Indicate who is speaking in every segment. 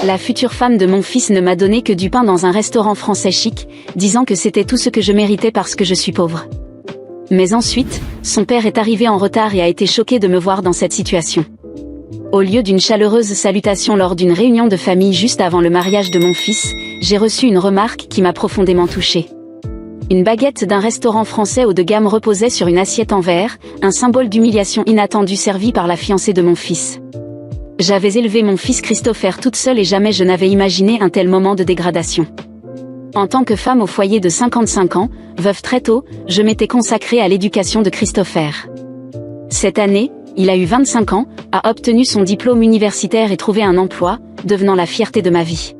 Speaker 1: La future femme de mon fils ne m'a donné que du pain dans un restaurant français chic, disant que c'était tout ce que je méritais parce que je suis pauvre. Mais ensuite, son père est arrivé en retard et a été choqué de me voir dans cette situation. Au lieu d'une chaleureuse salutation lors d'une réunion de famille juste avant le mariage de mon fils, j'ai reçu une remarque qui m'a profondément touchée. Une baguette d'un restaurant français haut de gamme reposait sur une assiette en verre, un symbole d'humiliation inattendue servi par la fiancée de mon fils. J'avais élevé mon fils Christopher toute seule et jamais je n'avais imaginé un tel moment de dégradation. En tant que femme au foyer de 55 ans, veuve très tôt, je m'étais consacrée à l'éducation de Christopher. Cette année, il a eu 25 ans, a obtenu son diplôme universitaire et trouvé un emploi, devenant la fierté de ma vie.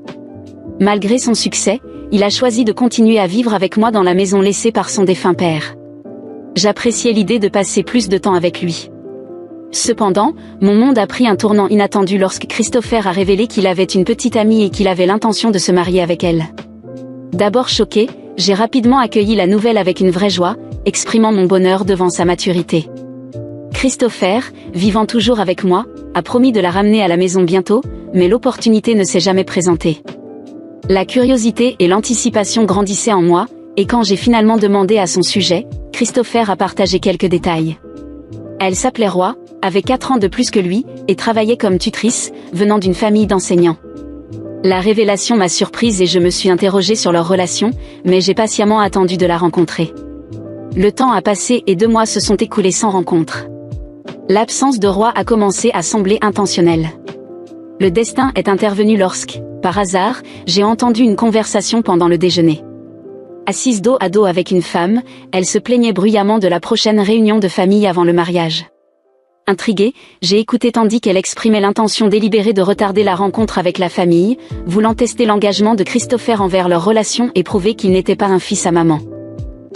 Speaker 1: Malgré son succès, il a choisi de continuer à vivre avec moi dans la maison laissée par son défunt père. J'appréciais l'idée de passer plus de temps avec lui. Cependant, mon monde a pris un tournant inattendu lorsque Christopher a révélé qu'il avait une petite amie et qu'il avait l'intention de se marier avec elle. D'abord choquée, j'ai rapidement accueilli la nouvelle avec une vraie joie, exprimant mon bonheur devant sa maturité. Christopher, vivant toujours avec moi, a promis de la ramener à la maison bientôt, mais l'opportunité ne s'est jamais présentée. La curiosité et l'anticipation grandissaient en moi, et quand j'ai finalement demandé à son sujet, Christopher a partagé quelques détails. Elle s'appelait Roy, avait 4 ans de plus que lui, et travaillait comme tutrice, venant d'une famille d'enseignants. La révélation m'a surprise et je me suis interrogée sur leur relation, mais j'ai patiemment attendu de la rencontrer. Le temps a passé et 2 mois se sont écoulés sans rencontre. L'absence de Roy a commencé à sembler intentionnelle. Le destin est intervenu lorsque, par hasard, j'ai entendu une conversation pendant le déjeuner. Assise dos à dos avec une femme, elle se plaignait bruyamment de la prochaine réunion de famille avant le mariage. Intriguée, j'ai écouté tandis qu'elle exprimait l'intention délibérée de retarder la rencontre avec la famille, voulant tester l'engagement de Christopher envers leur relation et prouver qu'il n'était pas un fils à maman.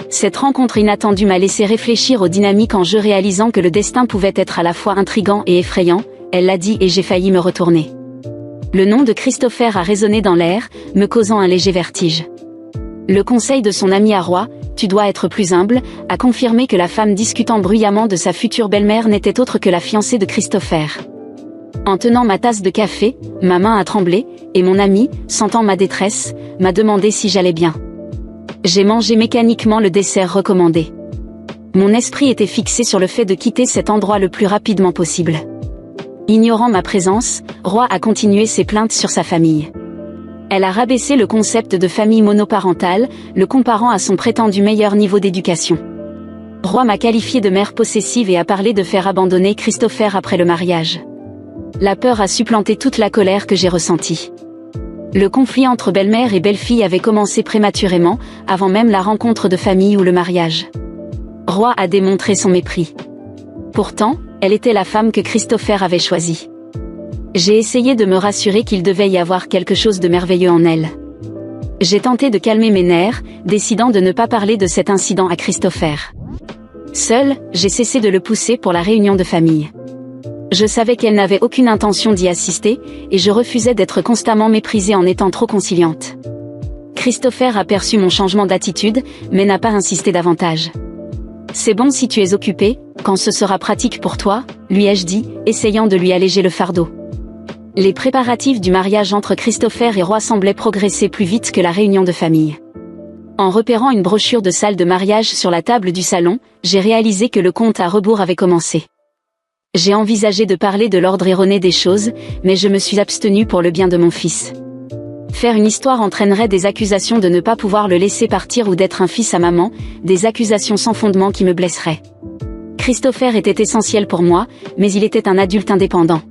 Speaker 1: Cette rencontre inattendue m'a laissé réfléchir aux dynamiques en jeu, réalisant que le destin pouvait être à la fois intrigant et effrayant, elle l'a dit et j'ai failli me retourner. Le nom de Christopher a résonné dans l'air, me causant un léger vertige. Le conseil de son ami à Roy, tu dois être plus humble, a confirmé que la femme discutant bruyamment de sa future belle-mère n'était autre que la fiancée de Christopher. En tenant ma tasse de café, ma main a tremblé, et mon ami, sentant ma détresse, m'a demandé si j'allais bien. J'ai mangé mécaniquement le dessert recommandé. Mon esprit était fixé sur le fait de quitter cet endroit le plus rapidement possible. Ignorant ma présence, Roy a continué ses plaintes sur sa famille. Elle a rabaissé le concept de famille monoparentale, le comparant à son prétendu meilleur niveau d'éducation. Roy m'a qualifié de mère possessive et a parlé de faire abandonner Christopher après le mariage. La peur a supplanté toute la colère que j'ai ressentie. Le conflit entre belle-mère et belle-fille avait commencé prématurément, avant même la rencontre de famille ou le mariage. Roy a démontré son mépris. Pourtant, elle était la femme que Christopher avait choisie. J'ai essayé de me rassurer qu'il devait y avoir quelque chose de merveilleux en elle. J'ai tenté de calmer mes nerfs, décidant de ne pas parler de cet incident à Christopher. Seule, j'ai cessé de le pousser pour la réunion de famille. Je savais qu'elle n'avait aucune intention d'y assister, et je refusais d'être constamment méprisée en étant trop conciliante. Christopher a perçu mon changement d'attitude, mais n'a pas insisté davantage. C'est bon si tu es occupé, quand ce sera pratique pour toi, lui ai-je dit, essayant de lui alléger le fardeau. Les préparatifs du mariage entre Christopher et Roy semblaient progresser plus vite que la réunion de famille. En repérant une brochure de salle de mariage sur la table du salon, j'ai réalisé que le compte à rebours avait commencé. J'ai envisagé de parler de l'ordre erroné des choses, mais je me suis abstenue pour le bien de mon fils. Faire une histoire entraînerait des accusations de ne pas pouvoir le laisser partir ou d'être un fils à maman, des accusations sans fondement qui me blesseraient. Christopher était essentiel pour moi, mais il était un adulte indépendant.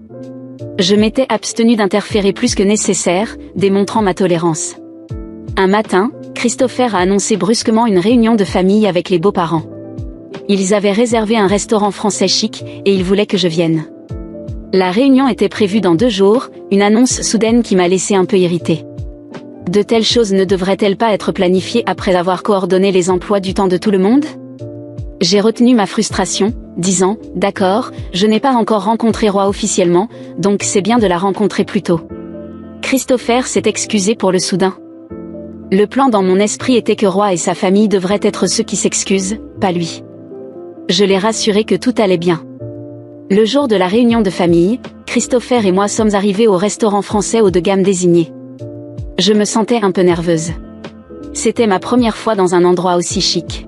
Speaker 1: Je m'étais abstenue d'interférer plus que nécessaire, démontrant ma tolérance. Un matin, Christopher a annoncé brusquement une réunion de famille avec les beaux-parents. Ils avaient réservé un restaurant français chic, et ils voulaient que je vienne. La réunion était prévue dans 2 jours, une annonce soudaine qui m'a laissé un peu irritée. De telles choses ne devraient-elles pas être planifiées après avoir coordonné les emplois du temps de tout le monde ? J'ai retenu ma frustration, disant « D'accord, je n'ai pas encore rencontré Roy officiellement, donc c'est bien de la rencontrer plus tôt. » Christopher s'est excusé pour le soudain. Le plan dans mon esprit était que Roy et sa famille devraient être ceux qui s'excusent, pas lui. Je l'ai rassuré que tout allait bien. Le jour de la réunion de famille, Christopher et moi sommes arrivés au restaurant français haut de gamme désigné. Je me sentais un peu nerveuse. C'était ma première fois dans un endroit aussi chic.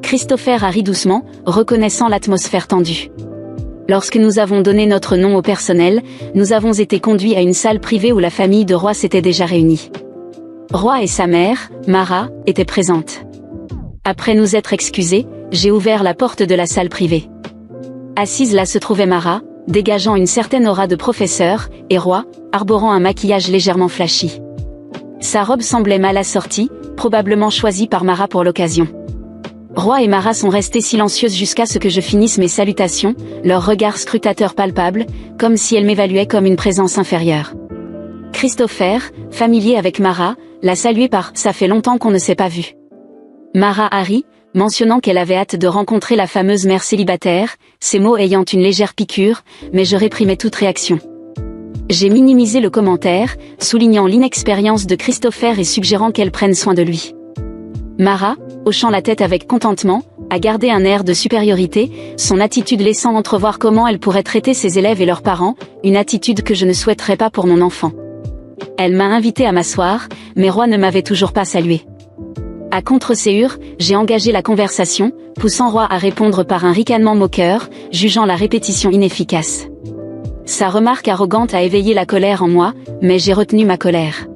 Speaker 1: Christopher a ri doucement, reconnaissant l'atmosphère tendue. Lorsque nous avons donné notre nom au personnel, nous avons été conduits à une salle privée où la famille de Roy s'était déjà réunie. Roy et sa mère, Mara, étaient présentes. Après nous être excusés, j'ai ouvert la porte de la salle privée. Assise là se trouvait Mara, dégageant une certaine aura de professeur, et Roy, arborant un maquillage légèrement flashy. Sa robe semblait mal assortie, probablement choisie par Mara pour l'occasion. Roy et Mara sont restés silencieuses jusqu'à ce que je finisse mes salutations, leur regard scrutateur palpable, comme si elles m'évaluaient comme une présence inférieure. Christopher, familier avec Mara, l'a salué par « ça fait longtemps qu'on ne s'est pas vu ». Mara a ri, mentionnant qu'elle avait hâte de rencontrer la fameuse mère célibataire, ces mots ayant une légère piqûre, mais je réprimais toute réaction. J'ai minimisé le commentaire, soulignant l'inexpérience de Christopher et suggérant qu'elle prenne soin de lui. Mara, hochant la tête avec contentement, a gardé un air de supériorité, son attitude laissant entrevoir comment elle pourrait traiter ses élèves et leurs parents, une attitude que je ne souhaiterais pas pour mon enfant. Elle m'a invité à m'asseoir, mais Roy ne m'avait toujours pas salué. À contre-séure, j'ai engagé la conversation, poussant Roy à répondre par un ricanement moqueur, jugeant la répétition inefficace. Sa remarque arrogante a éveillé la colère en moi, mais j'ai retenu ma colère.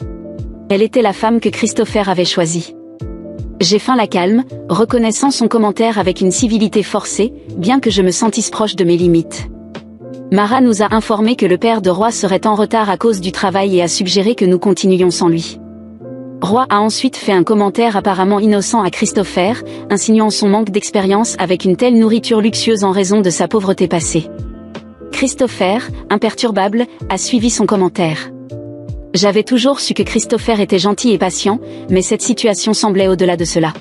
Speaker 1: Elle était la femme que Christopher avait choisie. J'ai feint la calme, reconnaissant son commentaire avec une civilité forcée, bien que je me sentisse proche de mes limites. Mara nous a informé que le père de Roy serait en retard à cause du travail et a suggéré que nous continuions sans lui. Roy a ensuite fait un commentaire apparemment innocent à Christopher, insinuant son manque d'expérience avec une telle nourriture luxueuse en raison de sa pauvreté passée. Christopher, imperturbable, a suivi son commentaire. J'avais toujours su que Christopher était gentil et patient, mais cette situation semblait au-delà de cela.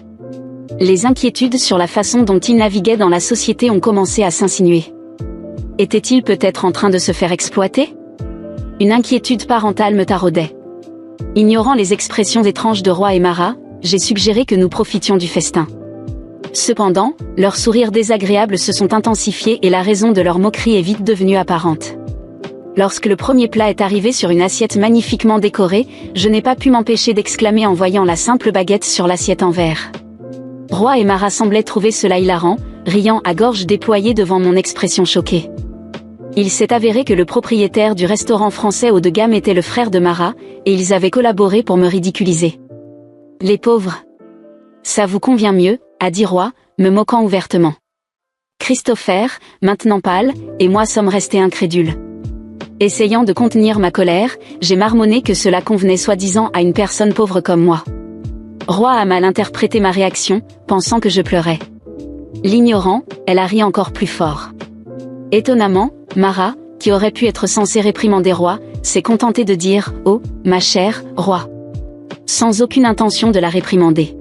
Speaker 1: Les inquiétudes sur la façon dont il naviguait dans la société ont commencé à s'insinuer. Était-il peut-être en train de se faire exploiter ? Une inquiétude parentale me taraudait. Ignorant les expressions étranges de Roy et Mara, j'ai suggéré que nous profitions du festin. Cependant, leurs sourires désagréables se sont intensifiés et la raison de leur moquerie est vite devenue apparente. Lorsque le premier plat est arrivé sur une assiette magnifiquement décorée, je n'ai pas pu m'empêcher d'exclamer en voyant la simple baguette sur l'assiette en verre. Roy et Mara semblaient trouver cela hilarant, riant à gorge déployée devant mon expression choquée. Il s'est avéré que le propriétaire du restaurant français haut de gamme était le frère de Mara, et ils avaient collaboré pour me ridiculiser. Les pauvres. Ça vous convient mieux, a dit Roy, me moquant ouvertement. Christopher, maintenant pâle, et moi sommes restés incrédules. Essayant de contenir ma colère, j'ai marmonné que cela convenait soi-disant à une personne pauvre comme moi. Roy a mal interprété ma réaction, pensant que je pleurais. L'ignorant, elle a ri encore plus fort. Étonnamment, Mara, qui aurait pu être censée réprimander Roy, s'est contentée de dire « Oh, ma chère, Roy », sans aucune intention de la réprimander.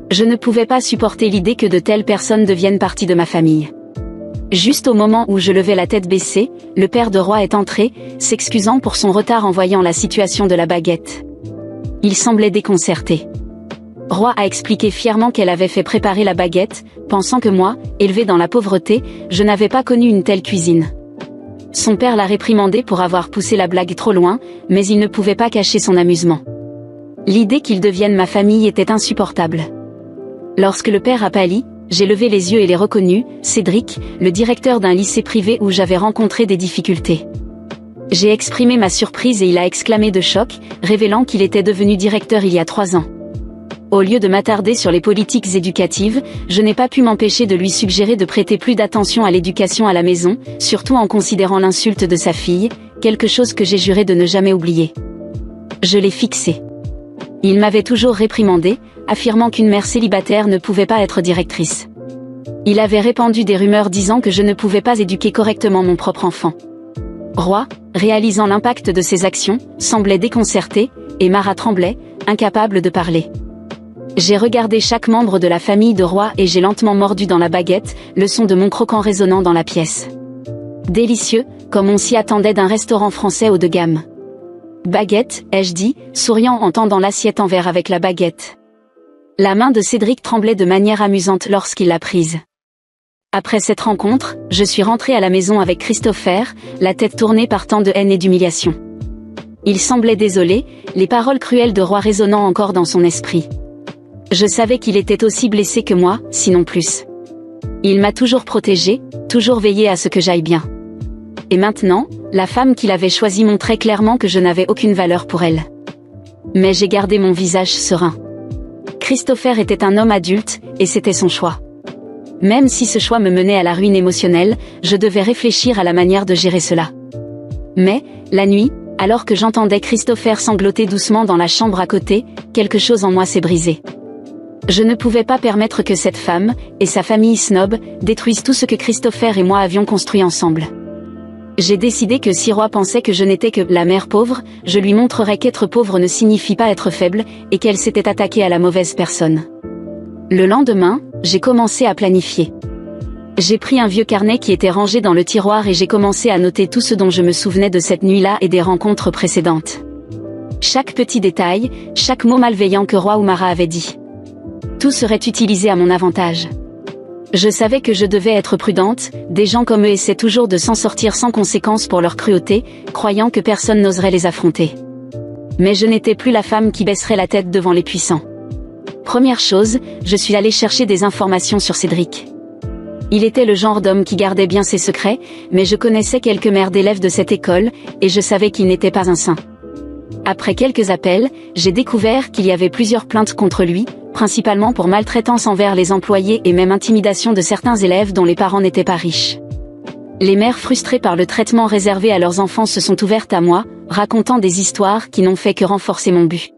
Speaker 1: Je ne pouvais pas supporter l'idée que de telles personnes deviennent partie de ma famille. Juste au moment où je levais la tête baissée, le père de Roy est entré, s'excusant pour son retard en voyant la situation de la baguette. Il semblait déconcerté. Roy a expliqué fièrement qu'elle avait fait préparer la baguette, pensant que moi, élevé dans la pauvreté, je n'avais pas connu une telle cuisine. Son père l'a réprimandé pour avoir poussé la blague trop loin, mais il ne pouvait pas cacher son amusement. L'idée qu'ils deviennent ma famille était insupportable. Lorsque le père a pâli, j'ai levé les yeux et l'ai reconnu, Cédric, le directeur d'un lycée privé où j'avais rencontré des difficultés. J'ai exprimé ma surprise et il a exclamé de choc, révélant qu'il était devenu directeur il y a 3 ans. Au lieu de m'attarder sur les politiques éducatives, je n'ai pas pu m'empêcher de lui suggérer de prêter plus d'attention à l'éducation à la maison, surtout en considérant l'insulte de sa fille, quelque chose que j'ai juré de ne jamais oublier. Je l'ai fixé. Il m'avait toujours réprimandé, affirmant qu'une mère célibataire ne pouvait pas être directrice. Il avait répandu des rumeurs disant que je ne pouvais pas éduquer correctement mon propre enfant. Roy, réalisant l'impact de ses actions, semblait déconcerté, et Mara tremblait, incapable de parler. J'ai regardé chaque membre de la famille de Roy et j'ai lentement mordu dans la baguette, le son de mon croquant résonnant dans la pièce. Délicieux, comme on s'y attendait d'un restaurant français haut de gamme. Baguette, ai-je dit, souriant en tendant l'assiette en verre avec la baguette. La main de Cédric tremblait de manière amusante lorsqu'il l'a prise. Après cette rencontre, je suis rentrée à la maison avec Christopher, la tête tournée par tant de haine et d'humiliation. Il semblait désolé, les paroles cruelles de Roy résonnant encore dans son esprit. Je savais qu'il était aussi blessé que moi, sinon plus. Il m'a toujours protégée, toujours veillé à ce que j'aille bien. Et maintenant, la femme qu'il avait choisie montrait clairement que je n'avais aucune valeur pour elle. Mais j'ai gardé mon visage serein. Christopher était un homme adulte, et c'était son choix. Même si ce choix me menait à la ruine émotionnelle, je devais réfléchir à la manière de gérer cela. Mais, la nuit, alors que j'entendais Christopher sangloter doucement dans la chambre à côté, quelque chose en moi s'est brisé. Je ne pouvais pas permettre que cette femme, et sa famille snob, détruisent tout ce que Christopher et moi avions construit ensemble. J'ai décidé que si Roy pensait que je n'étais que la mère pauvre, je lui montrerais qu'être pauvre ne signifie pas être faible, et qu'elle s'était attaquée à la mauvaise personne. Le lendemain, j'ai commencé à planifier. J'ai pris un vieux carnet qui était rangé dans le tiroir et j'ai commencé à noter tout ce dont je me souvenais de cette nuit-là et des rencontres précédentes. Chaque petit détail, chaque mot malveillant que Roy ou Mara avaient dit. Tout serait utilisé à mon avantage. Je savais que je devais être prudente, des gens comme eux essaient toujours de s'en sortir sans conséquence pour leur cruauté, croyant que personne n'oserait les affronter. Mais je n'étais plus la femme qui baisserait la tête devant les puissants. Première chose, je suis allée chercher des informations sur Cédric. Il était le genre d'homme qui gardait bien ses secrets, mais je connaissais quelques mères d'élèves de cette école, et je savais qu'il n'était pas un saint. Après quelques appels, j'ai découvert qu'il y avait plusieurs plaintes contre lui, principalement pour maltraitance envers les employés et même intimidation de certains élèves dont les parents n'étaient pas riches. Les mères frustrées par le traitement réservé à leurs enfants se sont ouvertes à moi, racontant des histoires qui n'ont fait que renforcer mon but.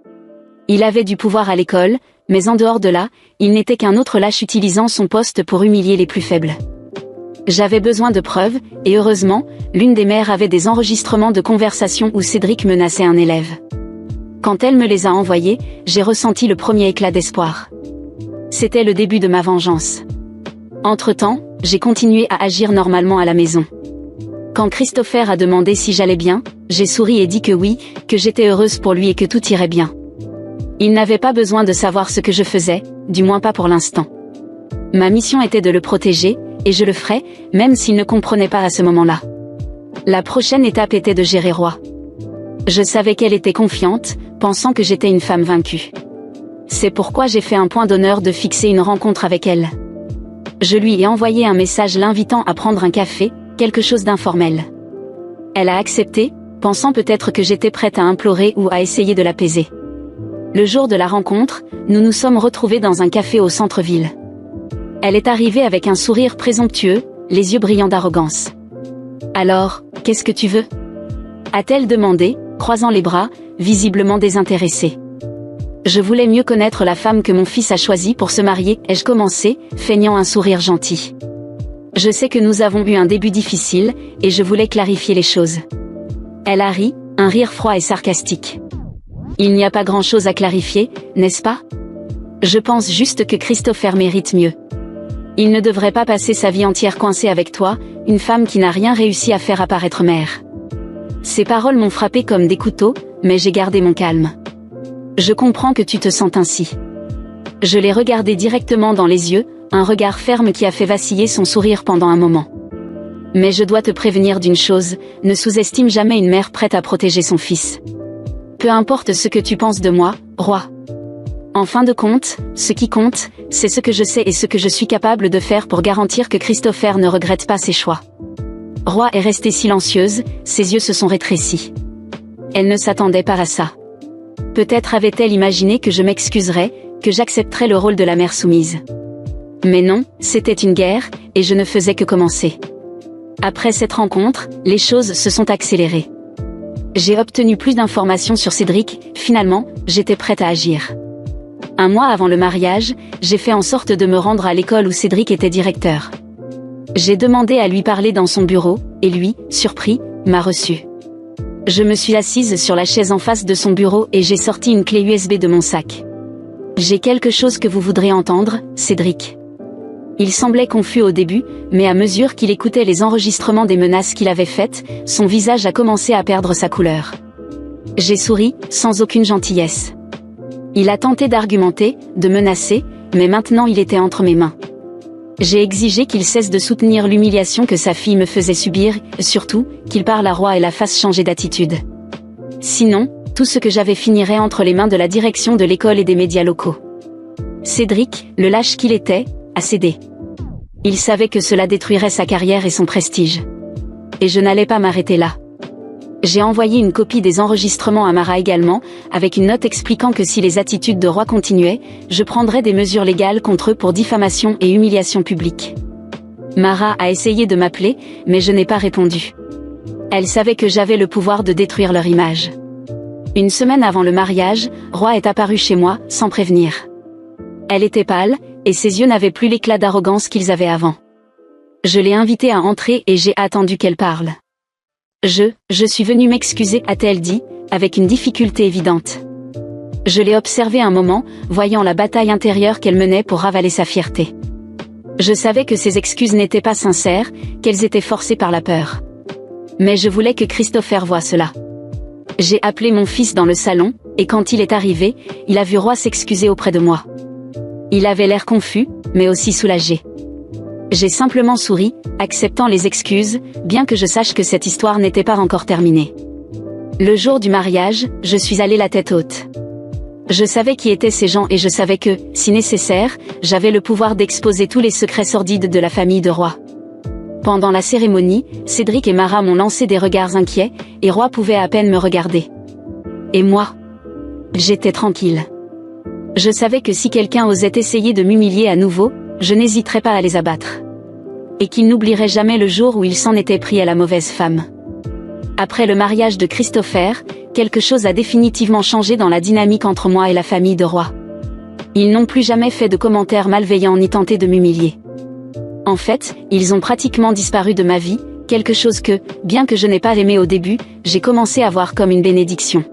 Speaker 1: Il avait du pouvoir à l'école, mais en dehors de là, il n'était qu'un autre lâche utilisant son poste pour humilier les plus faibles. J'avais besoin de preuves, et heureusement, l'une des mères avait des enregistrements de conversations où Cédric menaçait un élève. Quand elle me les a envoyés, j'ai ressenti le premier éclat d'espoir. C'était le début de ma vengeance. Entre-temps, j'ai continué à agir normalement à la maison. Quand Christopher a demandé si j'allais bien, j'ai souri et dit que oui, que j'étais heureuse pour lui et que tout irait bien. Il n'avait pas besoin de savoir ce que je faisais, du moins pas pour l'instant. Ma mission était de le protéger, et je le ferais, même s'il ne comprenait pas à ce moment-là. La prochaine étape était de gérer Roy. Je savais qu'elle était confiante, pensant que j'étais une femme vaincue. C'est pourquoi j'ai fait un point d'honneur de fixer une rencontre avec elle. Je lui ai envoyé un message l'invitant à prendre un café, quelque chose d'informel. Elle a accepté, pensant peut-être que j'étais prête à implorer ou à essayer de l'apaiser. Le jour de la rencontre, nous nous sommes retrouvés dans un café au centre-ville. Elle est arrivée avec un sourire présomptueux, les yeux brillants d'arrogance. « Alors, qu'est-ce que tu veux ?» a-t-elle demandé, croisant les bras, visiblement désintéressée. Je voulais mieux connaître la femme que mon fils a choisie pour se marier, ai-je commencé, feignant un sourire gentil. Je sais que nous avons eu un début difficile, et je voulais clarifier les choses. Elle a ri, un rire froid et sarcastique. Il n'y a pas grand-chose à clarifier, n'est-ce pas? Je pense juste que Christopher mérite mieux. Il ne devrait pas passer sa vie entière coincé avec toi, une femme qui n'a rien réussi à faire apparaître mère. Ces paroles m'ont frappé comme des couteaux, mais j'ai gardé mon calme. Je comprends que tu te sentes ainsi. Je l'ai regardé directement dans les yeux, un regard ferme qui a fait vaciller son sourire pendant un moment. Mais je dois te prévenir d'une chose, ne sous-estime jamais une mère prête à protéger son fils. Peu importe ce que tu penses de moi, Roy. En fin de compte, ce qui compte, c'est ce que je sais et ce que je suis capable de faire pour garantir que Christopher ne regrette pas ses choix. Roy est restée silencieuse, ses yeux se sont rétrécis. Elle ne s'attendait pas à ça. Peut-être avait-elle imaginé que je m'excuserais, que j'accepterais le rôle de la mère soumise. Mais non, c'était une guerre, et je ne faisais que commencer. Après cette rencontre, les choses se sont accélérées. J'ai obtenu plus d'informations sur Cédric, finalement, j'étais prête à agir. Un mois avant le mariage, j'ai fait en sorte de me rendre à l'école où Cédric était directeur. J'ai demandé à lui parler dans son bureau, et lui, surpris, m'a reçu. Je me suis assise sur la chaise en face de son bureau et j'ai sorti une clé USB de mon sac. J'ai quelque chose que vous voudrez entendre, Cédric. Il semblait confus au début, mais à mesure qu'il écoutait les enregistrements des menaces qu'il avait faites, son visage a commencé à perdre sa couleur. J'ai souri, sans aucune gentillesse. Il a tenté d'argumenter, de menacer, mais maintenant il était entre mes mains. J'ai exigé qu'il cesse de soutenir l'humiliation que sa fille me faisait subir, surtout, qu'il parle à Roi et la fasse changer d'attitude. Sinon, tout ce que j'avais finirait entre les mains de la direction de l'école et des médias locaux. Cédric, le lâche qu'il était, a cédé. Il savait que cela détruirait sa carrière et son prestige. Et je n'allais pas m'arrêter là. J'ai envoyé une copie des enregistrements à Mara également, avec une note expliquant que si les attitudes de Roi continuaient, je prendrais des mesures légales contre eux pour diffamation et humiliation publique. Mara a essayé de m'appeler, mais je n'ai pas répondu. Elle savait que j'avais le pouvoir de détruire leur image. Une semaine avant le mariage, Roi est apparu chez moi, sans prévenir. Elle était pâle, et ses yeux n'avaient plus l'éclat d'arrogance qu'ils avaient avant. Je l'ai invitée à entrer et j'ai attendu qu'elle parle. Je suis venue m'excuser, a-t-elle dit, avec une difficulté évidente. Je l'ai observée un moment, voyant la bataille intérieure qu'elle menait pour ravaler sa fierté. Je savais que ses excuses n'étaient pas sincères, qu'elles étaient forcées par la peur. Mais je voulais que Christopher voie cela. J'ai appelé mon fils dans le salon, et quand il est arrivé, il a vu Roi s'excuser auprès de moi. Il avait l'air confus, mais aussi soulagé. J'ai simplement souri, acceptant les excuses, bien que je sache que cette histoire n'était pas encore terminée. Le jour du mariage, je suis allée la tête haute. Je savais qui étaient ces gens et je savais que, si nécessaire, j'avais le pouvoir d'exposer tous les secrets sordides de la famille de Roi. Pendant la cérémonie, Cédric et Mara m'ont lancé des regards inquiets, et Roi pouvait à peine me regarder. Et moi? J'étais tranquille. Je savais que si quelqu'un osait essayer de m'humilier à nouveau, je n'hésiterais pas à les abattre. Et qu'ils n'oublieraient jamais le jour où ils s'en étaient pris à la mauvaise femme. Après le mariage de Christopher, quelque chose a définitivement changé dans la dynamique entre moi et la famille de Roi. Ils n'ont plus jamais fait de commentaires malveillants ni tenté de m'humilier. En fait, ils ont pratiquement disparu de ma vie, quelque chose que, bien que je n'ai pas aimé au début, j'ai commencé à voir comme une bénédiction.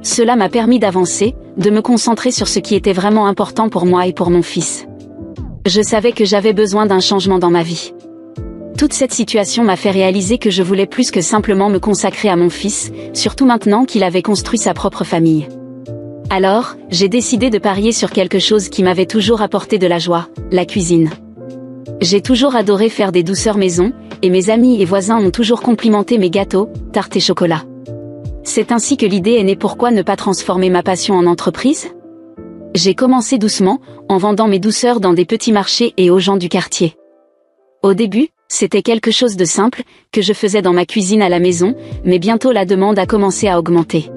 Speaker 1: Cela m'a permis d'avancer, de me concentrer sur ce qui était vraiment important pour moi et pour mon fils. Je savais que j'avais besoin d'un changement dans ma vie. Toute cette situation m'a fait réaliser que je voulais plus que simplement me consacrer à mon fils, surtout maintenant qu'il avait construit sa propre famille. Alors, j'ai décidé de parier sur quelque chose qui m'avait toujours apporté de la joie, la cuisine. J'ai toujours adoré faire des douceurs maison, et mes amis et voisins ont toujours complimenté mes gâteaux, tartes et chocolats. C'est ainsi que l'idée est née. Pourquoi ne pas transformer ma passion en entreprise? J'ai commencé doucement, en vendant mes douceurs dans des petits marchés et aux gens du quartier. Au début, c'était quelque chose de simple, que je faisais dans ma cuisine à la maison, mais bientôt la demande a commencé à augmenter.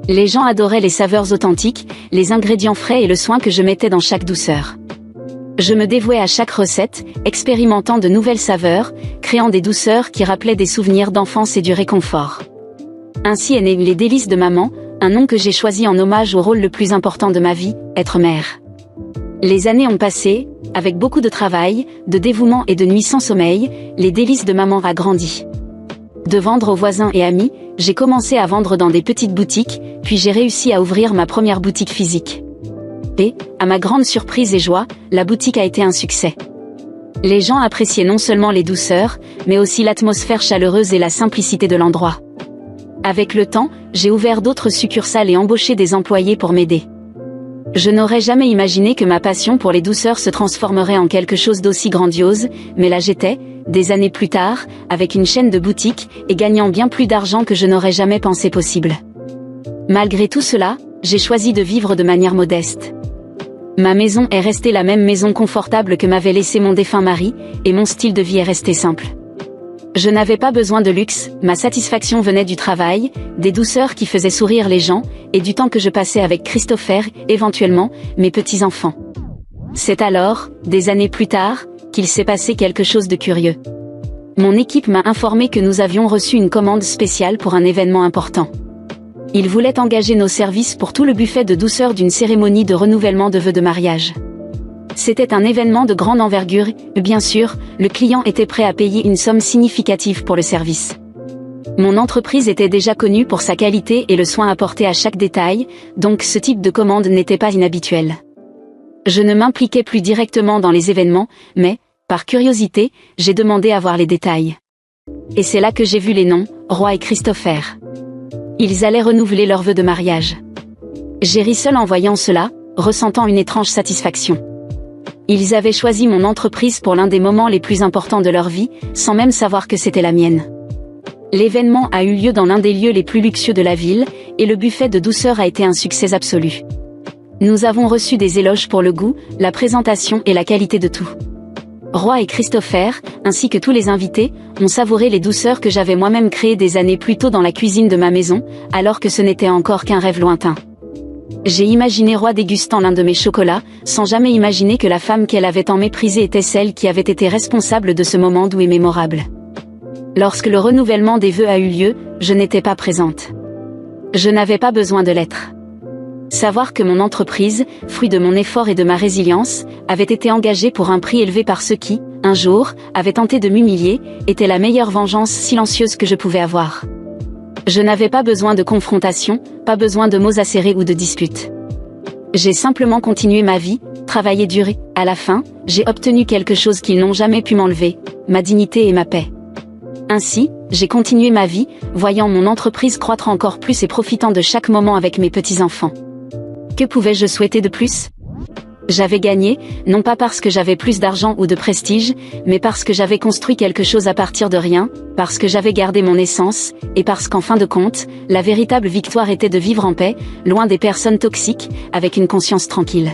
Speaker 1: Les gens adoraient les saveurs authentiques, les ingrédients frais et le soin que je mettais dans chaque douceur. Je me dévouais à chaque recette, expérimentant de nouvelles saveurs, créant des douceurs qui rappelaient des souvenirs d'enfance et du réconfort. Ainsi est né les délices de maman, un nom que j'ai choisi en hommage au rôle le plus important de ma vie, être mère. Les années ont passé, avec beaucoup de travail, de dévouement et de nuits sans sommeil, les délices de maman a grandi. De vendre aux voisins et amis, j'ai commencé à vendre dans des petites boutiques, puis j'ai réussi à ouvrir ma première boutique physique. Et, à ma grande surprise et joie, la boutique a été un succès. Les gens appréciaient non seulement les douceurs, mais aussi l'atmosphère chaleureuse et la simplicité de l'endroit. Avec le temps, j'ai ouvert d'autres succursales et embauché des employés pour m'aider. Je n'aurais jamais imaginé que ma passion pour les douceurs se transformerait en quelque chose d'aussi grandiose, mais là j'étais, des années plus tard, avec une chaîne de boutiques, et gagnant bien plus d'argent que je n'aurais jamais pensé possible. Malgré tout cela, j'ai choisi de vivre de manière modeste. Ma maison est restée la même maison confortable que m'avait laissé mon défunt mari, et mon style de vie est resté simple. Je n'avais pas besoin de luxe, ma satisfaction venait du travail, des douceurs qui faisaient sourire les gens, et du temps que je passais avec Christopher, éventuellement, mes petits-enfants. C'est alors, des années plus tard, qu'il s'est passé quelque chose de curieux. Mon équipe m'a informé que nous avions reçu une commande spéciale pour un événement important. Ils voulaient engager nos services pour tout le buffet de douceur d'une cérémonie de renouvellement de vœux de mariage. C'était un événement de grande envergure, et bien sûr, le client était prêt à payer une somme significative pour le service. Mon entreprise était déjà connue pour sa qualité et le soin apporté à chaque détail, donc ce type de commande n'était pas inhabituel. Je ne m'impliquais plus directement dans les événements, mais, par curiosité, j'ai demandé à voir les détails. Et c'est là que j'ai vu les noms, Roi et Christopher. Ils allaient renouveler leurs vœux de mariage. J'ai ri seul en voyant cela, ressentant une étrange satisfaction. Ils avaient choisi mon entreprise pour l'un des moments les plus importants de leur vie, sans même savoir que c'était la mienne. L'événement a eu lieu dans l'un des lieux les plus luxueux de la ville, et le buffet de douceur a été un succès absolu. Nous avons reçu des éloges pour le goût, la présentation et la qualité de tout. Roy et Christopher, ainsi que tous les invités, ont savouré les douceurs que j'avais moi-même créées des années plus tôt dans la cuisine de ma maison, alors que ce n'était encore qu'un rêve lointain. J'ai imaginé Roy dégustant l'un de mes chocolats, sans jamais imaginer que la femme qu'elle avait tant méprisée était celle qui avait été responsable de ce moment doux et mémorable. Lorsque le renouvellement des vœux a eu lieu, je n'étais pas présente. Je n'avais pas besoin de l'être. Savoir que mon entreprise, fruit de mon effort et de ma résilience, avait été engagée pour un prix élevé par ceux qui, un jour, avaient tenté de m'humilier, était la meilleure vengeance silencieuse que je pouvais avoir. Je n'avais pas besoin de confrontation, pas besoin de mots acérés ou de disputes. J'ai simplement continué ma vie, travaillé dur et, à la fin, j'ai obtenu quelque chose qu'ils n'ont jamais pu m'enlever, ma dignité et ma paix. Ainsi, j'ai continué ma vie, voyant mon entreprise croître encore plus et profitant de chaque moment avec mes petits-enfants. Que pouvais-je souhaiter de plus ? J'avais gagné, non pas parce que j'avais plus d'argent ou de prestige, mais parce que j'avais construit quelque chose à partir de rien, parce que j'avais gardé mon essence, et parce qu'en fin de compte, la véritable victoire était de vivre en paix, loin des personnes toxiques, avec une conscience tranquille.